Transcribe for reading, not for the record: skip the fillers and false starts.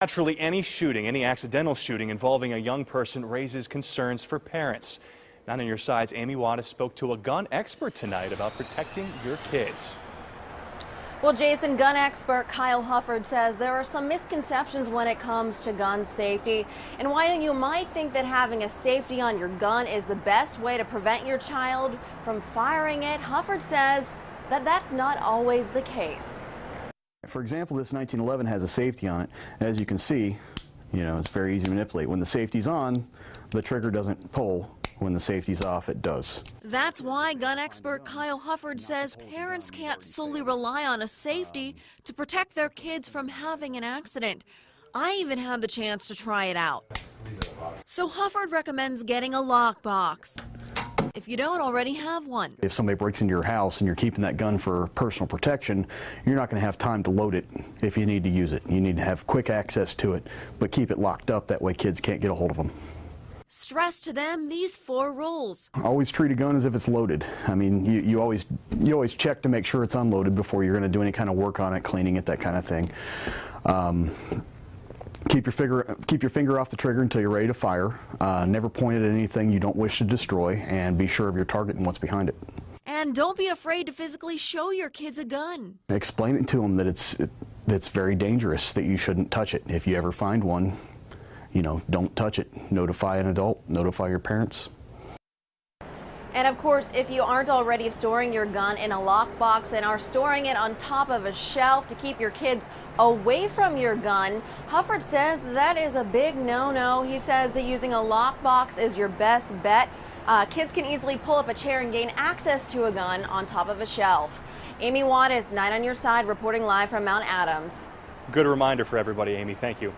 Naturally, any shooting, any accidental shooting involving a young person raises concerns for parents. Not on your sides, Amy Wattis spoke to a gun expert tonight about protecting your kids. Well, Jason, gun expert Kyle Hufford says there are some misconceptions when it comes to gun safety. And while you might think that having a safety on your gun is the best way to prevent your child from firing it, Hufford says that that's not always the case. For example, this 1911 has a safety on it. As you can see, it's very easy to manipulate. When the safety's on, the trigger doesn't pull. When the safety's off, it does. That's why gun expert Kyle Hufford says parents can't solely rely on a safety to protect their kids from having an accident. I even had the chance to try it out. So Hufford recommends getting a lockbox if you don't already have one. If somebody breaks into your house and you're keeping that gun for personal protection, you're not going to have time to load it if you need to use it. You need to have quick access to it, but keep it locked up. That way kids can't get a hold of them. Stress to them these 4 rules. Always treat a gun as if it's loaded. I mean, you always check to make sure it's unloaded before you're going to do any kind of work on it, cleaning it, that kind of thing. Keep your finger off the trigger until you're ready to fire. Never point at anything you don't wish to destroy, and be sure of your target and what's behind it. And don't be afraid to physically show your kids a gun. Explain it to them that it's very dangerous, that you shouldn't touch it. If you ever find one, don't touch it. Notify an adult, notify your parents. And of course, if you aren't already storing your gun in a lockbox and are storing it on top of a shelf to keep your kids away from your gun, Hufford says that is a big no-no. He says that using a lockbox is your best bet. Kids can easily pull up a chair and gain access to a gun on top of a shelf. Amy Wattis, 9 on Your Side, reporting live from Mount Adams. Good reminder for everybody, Amy. Thank you.